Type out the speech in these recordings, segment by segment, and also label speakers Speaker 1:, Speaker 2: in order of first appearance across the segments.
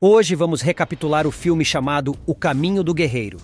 Speaker 1: Hoje vamos recapitular o filme chamado O Caminho do Guerreiro.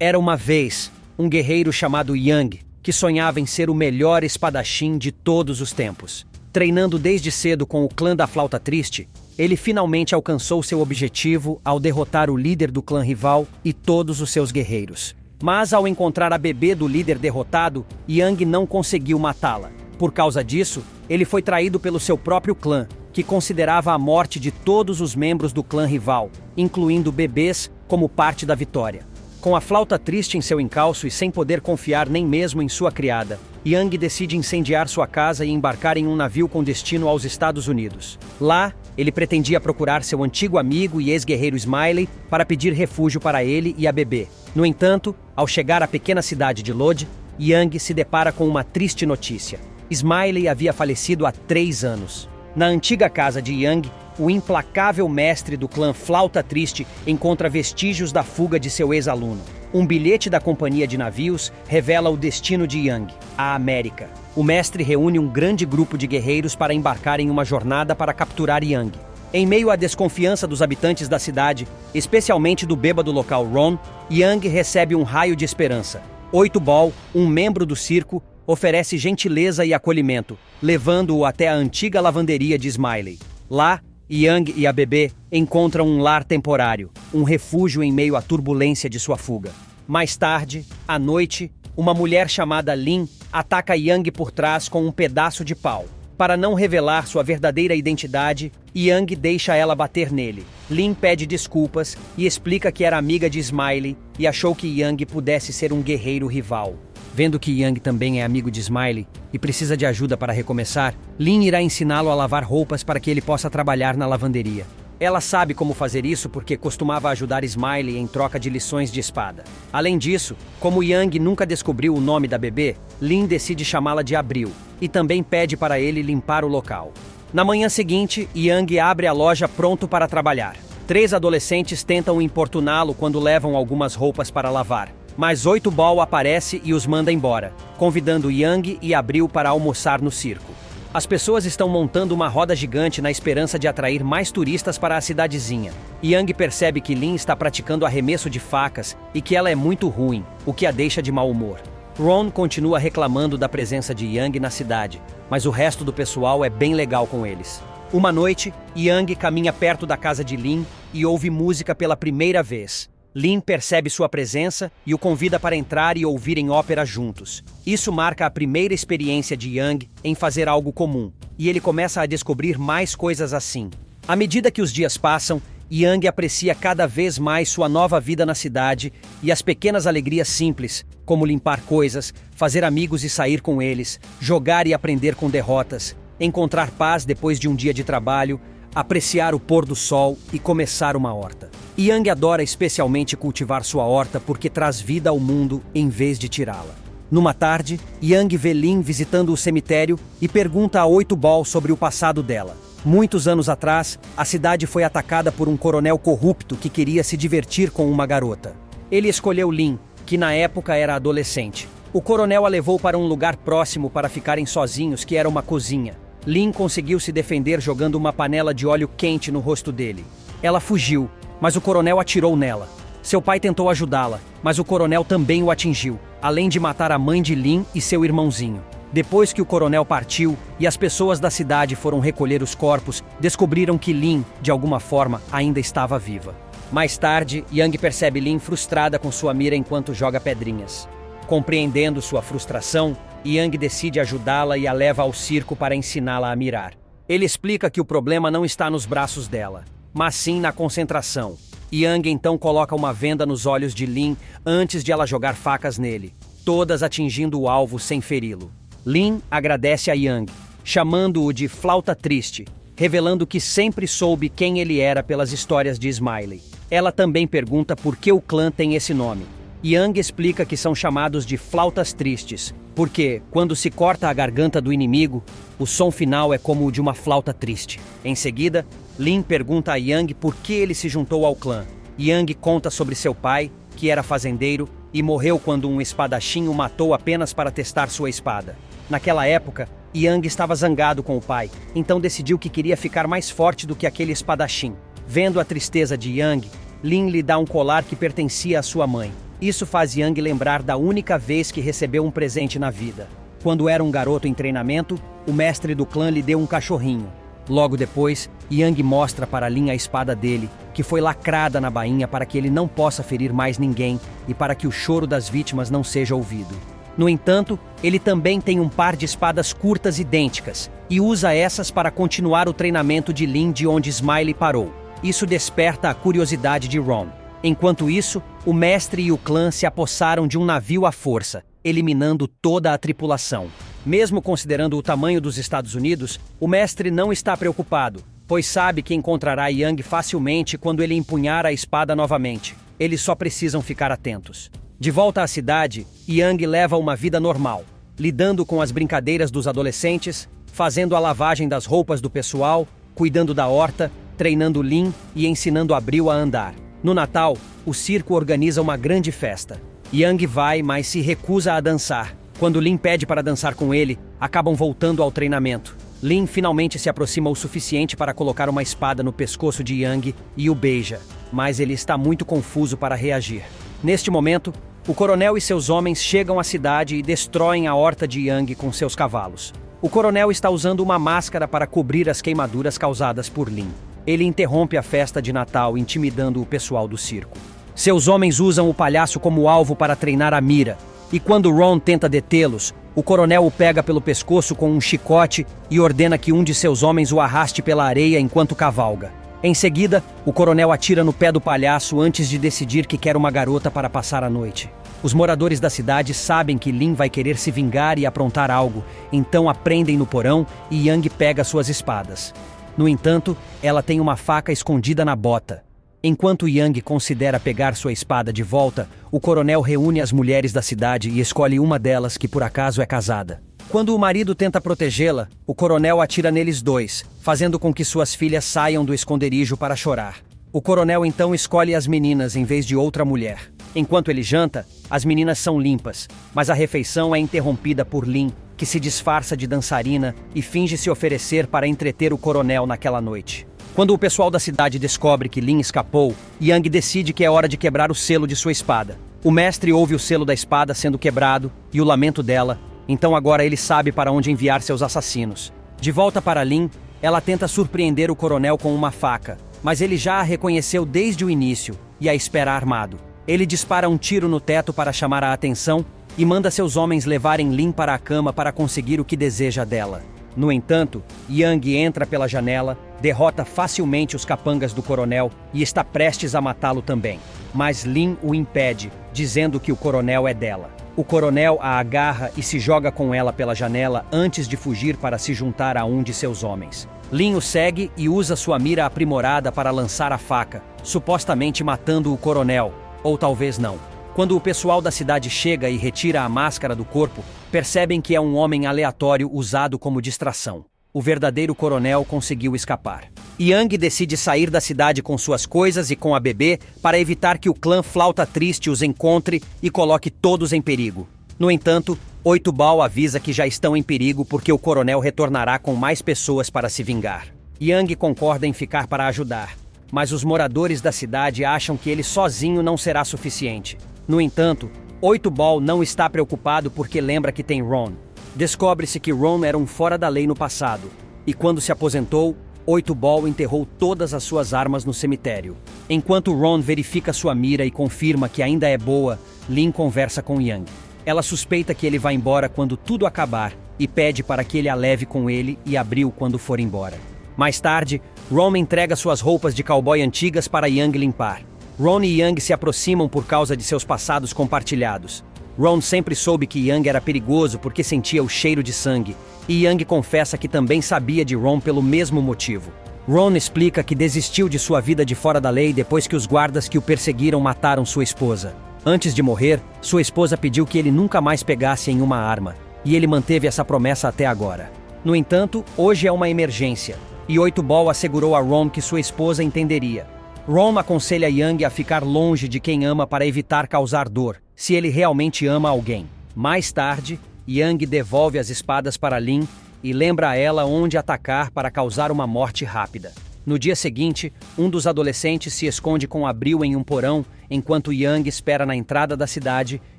Speaker 1: Era uma vez um guerreiro chamado Yang, que sonhava em ser o melhor espadachim de todos os tempos. Treinando desde cedo com o clã da Flauta Triste, ele finalmente alcançou seu objetivo ao derrotar o líder do clã rival e todos os seus guerreiros. Mas ao encontrar a bebê do líder derrotado, Yang não conseguiu matá-la. Por causa disso, ele foi traído pelo seu próprio clã, que considerava a morte de todos os membros do clã rival, incluindo bebês, como parte da vitória. Com a Flauta Triste em seu encalço e sem poder confiar nem mesmo em sua criada, Yang decide incendiar sua casa e embarcar em um navio com destino aos Estados Unidos. Lá, ele pretendia procurar seu antigo amigo e ex-guerreiro Smiley para pedir refúgio para ele e a bebê. No entanto, ao chegar à pequena cidade de Lodz, Yang se depara com uma triste notícia. Smiley havia falecido há 3 anos. Na antiga casa de Yang, o implacável mestre do clã Flauta Triste encontra vestígios da fuga de seu ex-aluno. Um bilhete da companhia de navios revela o destino de Yang, a América. O mestre reúne um grande grupo de guerreiros para embarcar em uma jornada para capturar Yang. Em meio à desconfiança dos habitantes da cidade, especialmente do bêbado local Ron, Yang recebe um raio de esperança. 8 Ball, um membro do circo, oferece gentileza e acolhimento, levando-o até a antiga lavanderia de Smiley. Lá, Yang e a bebê encontram um lar temporário, um refúgio em meio à turbulência de sua fuga. Mais tarde, à noite, uma mulher chamada Lin ataca Yang por trás com um pedaço de pau. Para não revelar sua verdadeira identidade, Yang deixa ela bater nele. Lin pede desculpas e explica que era amiga de Smiley e achou que Yang pudesse ser um guerreiro rival. Vendo que Yang também é amigo de Smiley e precisa de ajuda para recomeçar, Lin irá ensiná-lo a lavar roupas para que ele possa trabalhar na lavanderia. Ela sabe como fazer isso porque costumava ajudar Smiley em troca de lições de espada. Além disso, como Yang nunca descobriu o nome da bebê, Lin decide chamá-la de Abril e também pede para ele limpar o local. Na manhã seguinte, Yang abre a loja pronto para trabalhar. 3 adolescentes tentam importuná-lo quando levam algumas roupas para lavar. Mas 8 Ball aparece e os manda embora, convidando Yang e Abril para almoçar no circo. As pessoas estão montando uma roda gigante na esperança de atrair mais turistas para a cidadezinha. Yang percebe que Lin está praticando arremesso de facas e que ela é muito ruim, o que a deixa de mau humor. Ron continua reclamando da presença de Yang na cidade, mas o resto do pessoal é bem legal com eles. Uma noite, Yang caminha perto da casa de Lin e ouve música pela primeira vez. Lin percebe sua presença e o convida para entrar e ouvirem ópera juntos. Isso marca a primeira experiência de Yang em fazer algo comum, e ele começa a descobrir mais coisas assim. À medida que os dias passam, Yang aprecia cada vez mais sua nova vida na cidade e as pequenas alegrias simples, como limpar coisas, fazer amigos e sair com eles, jogar e aprender com derrotas, encontrar paz depois de um dia de trabalho, apreciar o pôr do sol e começar uma horta. Yang adora especialmente cultivar sua horta porque traz vida ao mundo em vez de tirá-la. Numa tarde, Yang vê Lin visitando o cemitério e pergunta a 8 Ball sobre o passado dela. Muitos anos atrás, a cidade foi atacada por um coronel corrupto que queria se divertir com uma garota. Ele escolheu Lin, que na época era adolescente. O coronel a levou para um lugar próximo para ficarem sozinhos, que era uma cozinha. Lin conseguiu se defender jogando uma panela de óleo quente no rosto dele. Ela fugiu, mas o coronel atirou nela. Seu pai tentou ajudá-la, mas o coronel também o atingiu, além de matar a mãe de Lin e seu irmãozinho. Depois que o coronel partiu e as pessoas da cidade foram recolher os corpos, descobriram que Lin, de alguma forma, ainda estava viva. Mais tarde, Yang percebe Lin frustrada com sua mira enquanto joga pedrinhas. Compreendendo sua frustração, Yang decide ajudá-la e a leva ao circo para ensiná-la a mirar. Ele explica que o problema não está nos braços dela, mas sim na concentração. Yang então coloca uma venda nos olhos de Lin antes de ela jogar facas nele, todas atingindo o alvo sem feri-lo. Lin agradece a Yang, chamando-o de Flauta Triste, revelando que sempre soube quem ele era pelas histórias de Smiley. Ela também pergunta por que o clã tem esse nome. Yang explica que são chamados de flautas tristes, porque, quando se corta a garganta do inimigo, o som final é como o de uma flauta triste. Em seguida, Lin pergunta a Yang por que ele se juntou ao clã. Yang conta sobre seu pai, que era fazendeiro, e morreu quando um espadachim o matou apenas para testar sua espada. Naquela época, Yang estava zangado com o pai, então decidiu que queria ficar mais forte do que aquele espadachim. Vendo a tristeza de Yang, Lin lhe dá um colar que pertencia à sua mãe. Isso faz Yang lembrar da única vez que recebeu um presente na vida. Quando era um garoto em treinamento, o mestre do clã lhe deu um cachorrinho. Logo depois, Yang mostra para Lin a espada dele, que foi lacrada na bainha para que ele não possa ferir mais ninguém e para que o choro das vítimas não seja ouvido. No entanto, ele também tem um par de espadas curtas idênticas e usa essas para continuar o treinamento de Lin de onde Smiley parou. Isso desperta a curiosidade de Ron. Enquanto isso, o mestre e o clã se apossaram de um navio à força, eliminando toda a tripulação. Mesmo considerando o tamanho dos Estados Unidos, o mestre não está preocupado, pois sabe que encontrará Yang facilmente quando ele empunhar a espada novamente. Eles só precisam ficar atentos. De volta à cidade, Yang leva uma vida normal, lidando com as brincadeiras dos adolescentes, fazendo a lavagem das roupas do pessoal, cuidando da horta, treinando Lin e ensinando Abril a andar. No Natal, o circo organiza uma grande festa. Yang vai, mas se recusa a dançar. Quando Lin pede para dançar com ele, acabam voltando ao treinamento. Lin finalmente se aproxima o suficiente para colocar uma espada no pescoço de Yang e o beija, mas ele está muito confuso para reagir. Neste momento, o coronel e seus homens chegam à cidade e destroem a horta de Yang com seus cavalos. O coronel está usando uma máscara para cobrir as queimaduras causadas por Lin. Ele interrompe a festa de Natal, intimidando o pessoal do circo. Seus homens usam o palhaço como alvo para treinar a mira, e quando Ron tenta detê-los, o coronel o pega pelo pescoço com um chicote e ordena que um de seus homens o arraste pela areia enquanto cavalga. Em seguida, o coronel atira no pé do palhaço antes de decidir que quer uma garota para passar a noite. Os moradores da cidade sabem que Lin vai querer se vingar e aprontar algo, então a prendem no porão e Yang pega suas espadas. No entanto, ela tem uma faca escondida na bota. Enquanto Yang considera pegar sua espada de volta, o coronel reúne as mulheres da cidade e escolhe uma delas que por acaso é casada. Quando o marido tenta protegê-la, o coronel atira neles dois, fazendo com que suas filhas saiam do esconderijo para chorar. O coronel então escolhe as meninas em vez de outra mulher. Enquanto ele janta, as meninas são limpas, mas a refeição é interrompida por Lin, que se disfarça de dançarina e finge se oferecer para entreter o coronel naquela noite. Quando o pessoal da cidade descobre que Lin escapou, Yang decide que é hora de quebrar o selo de sua espada. O mestre ouve o selo da espada sendo quebrado e o lamento dela, então agora ele sabe para onde enviar seus assassinos. De volta para Lin, ela tenta surpreender o coronel com uma faca, mas ele já a reconheceu desde o início e a espera armado. Ele dispara um tiro no teto para chamar a atenção e manda seus homens levarem Lin para a cama para conseguir o que deseja dela. No entanto, Yang entra pela janela, derrota facilmente os capangas do coronel e está prestes a matá-lo também. Mas Lin o impede, dizendo que o coronel é dela. O coronel a agarra e se joga com ela pela janela antes de fugir para se juntar a um de seus homens. Lin o segue e usa sua mira aprimorada para lançar a faca, supostamente matando o coronel, ou talvez não. Quando o pessoal da cidade chega e retira a máscara do corpo, percebem que é um homem aleatório usado como distração. O verdadeiro coronel conseguiu escapar. Yang decide sair da cidade com suas coisas e com a bebê para evitar que o clã Flauta Triste os encontre e coloque todos em perigo. No entanto, 8 Ball avisa que já estão em perigo porque o coronel retornará com mais pessoas para se vingar. Yang concorda em ficar para ajudar, mas os moradores da cidade acham que ele sozinho não será suficiente. No entanto, 8 Ball não está preocupado porque lembra que tem Ron. Descobre-se que Ron era um fora da lei no passado, e quando se aposentou, 8 Ball enterrou todas as suas armas no cemitério. Enquanto Ron verifica sua mira e confirma que ainda é boa, Lin conversa com Yang. Ela suspeita que ele vai embora quando tudo acabar e pede para que ele a leve com ele e Abril quando for embora. Mais tarde, Ron entrega suas roupas de cowboy antigas para Yang limpar. Ron e Yang se aproximam por causa de seus passados compartilhados. Ron sempre soube que Yang era perigoso porque sentia o cheiro de sangue, e Yang confessa que também sabia de Ron pelo mesmo motivo. Ron explica que desistiu de sua vida de fora da lei depois que os guardas que o perseguiram mataram sua esposa. Antes de morrer, sua esposa pediu que ele nunca mais pegasse em uma arma, e ele manteve essa promessa até agora. No entanto, hoje é uma emergência, e 8 Ball assegurou a Ron que sua esposa entenderia. Ron aconselha Yang a ficar longe de quem ama para evitar causar dor, se ele realmente ama alguém. Mais tarde, Yang devolve as espadas para Lin e lembra a ela onde atacar para causar uma morte rápida. No dia seguinte, um dos adolescentes se esconde com Abril em um porão, enquanto Yang espera na entrada da cidade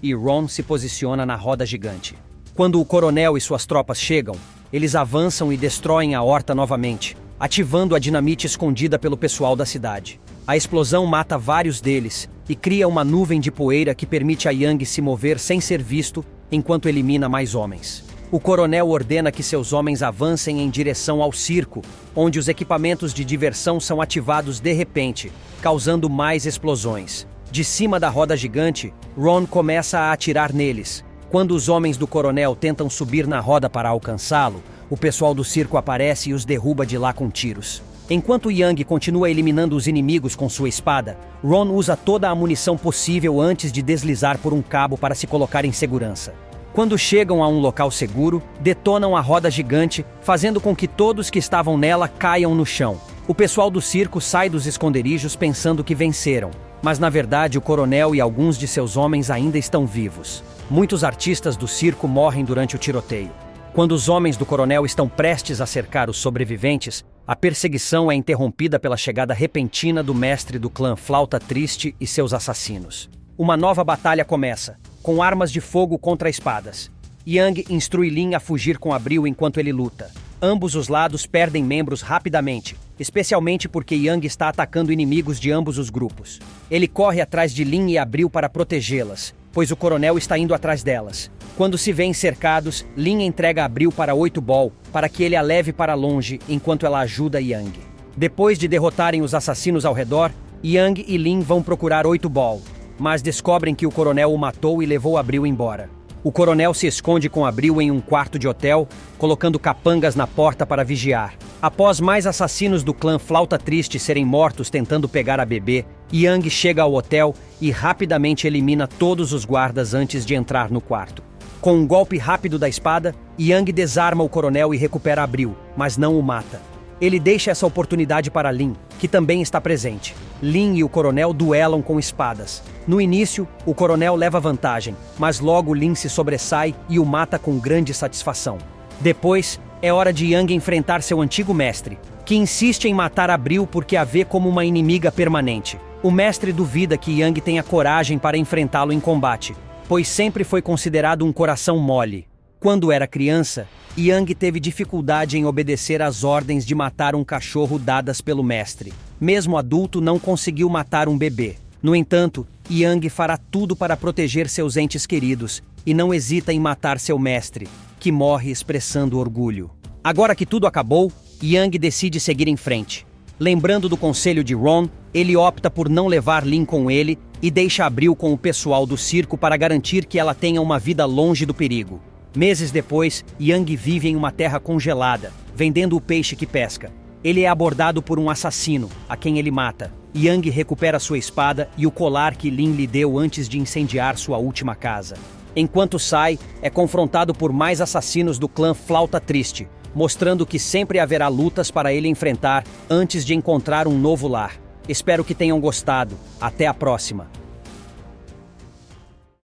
Speaker 1: e Ron se posiciona na roda gigante. Quando o coronel e suas tropas chegam, eles avançam e destroem a horta novamente, ativando a dinamite escondida pelo pessoal da cidade. A explosão mata vários deles e cria uma nuvem de poeira que permite a Yang se mover sem ser visto, enquanto elimina mais homens. O coronel ordena que seus homens avancem em direção ao circo, onde os equipamentos de diversão são ativados de repente, causando mais explosões. De cima da roda gigante, Ron começa a atirar neles. Quando os homens do coronel tentam subir na roda para alcançá-lo, o pessoal do circo aparece e os derruba de lá com tiros. Enquanto Yang continua eliminando os inimigos com sua espada, Ron usa toda a munição possível antes de deslizar por um cabo para se colocar em segurança. Quando chegam a um local seguro, detonam a roda gigante, fazendo com que todos que estavam nela caiam no chão. O pessoal do circo sai dos esconderijos pensando que venceram, mas na verdade o coronel e alguns de seus homens ainda estão vivos. Muitos artistas do circo morrem durante o tiroteio. Quando os homens do coronel estão prestes a cercar os sobreviventes, a perseguição é interrompida pela chegada repentina do mestre do clã Flauta Triste e seus assassinos. Uma nova batalha começa, com armas de fogo contra espadas. Yang instrui Lin a fugir com Abril enquanto ele luta. Ambos os lados perdem membros rapidamente, especialmente porque Yang está atacando inimigos de ambos os grupos. Ele corre atrás de Lin e Abril para protegê-las, pois o coronel está indo atrás delas. Quando se veem cercados, Lin entrega Abril para 8 Ball para que ele a leve para longe enquanto ela ajuda Yang. Depois de derrotarem os assassinos ao redor, Yang e Lin vão procurar 8 Ball, mas descobrem que o coronel o matou e levou Abril embora. O coronel se esconde com Abril em um quarto de hotel, colocando capangas na porta para vigiar. Após mais assassinos do clã Flauta Triste serem mortos tentando pegar a bebê, Yang chega ao hotel e rapidamente elimina todos os guardas antes de entrar no quarto. Com um golpe rápido da espada, Yang desarma o coronel e recupera Abril, mas não o mata. Ele deixa essa oportunidade para Lin, que também está presente. Lin e o coronel duelam com espadas. No início, o coronel leva vantagem, mas logo Lin se sobressai e o mata com grande satisfação. Depois, é hora de Yang enfrentar seu antigo mestre, que insiste em matar Abril porque a vê como uma inimiga permanente. O mestre duvida que Yang tenha coragem para enfrentá-lo em combate, pois sempre foi considerado um coração mole. Quando era criança, Yang teve dificuldade em obedecer às ordens de matar um cachorro dadas pelo mestre. Mesmo adulto, não conseguiu matar um bebê. No entanto, Yang fará tudo para proteger seus entes queridos e não hesita em matar seu mestre, que morre expressando orgulho. Agora que tudo acabou, Yang decide seguir em frente. Lembrando do conselho de Ron, ele opta por não levar Lin com ele e deixa Abril com o pessoal do circo para garantir que ela tenha uma vida longe do perigo. Meses depois, Yang vive em uma terra congelada, vendendo o peixe que pesca. Ele é abordado por um assassino, a quem ele mata. Yang recupera sua espada e o colar que Lin lhe deu antes de incendiar sua última casa. Enquanto sai, é confrontado por mais assassinos do clã Flauta Triste, mostrando que sempre haverá lutas para ele enfrentar antes de encontrar um novo lar. Espero que tenham gostado. Até a próxima!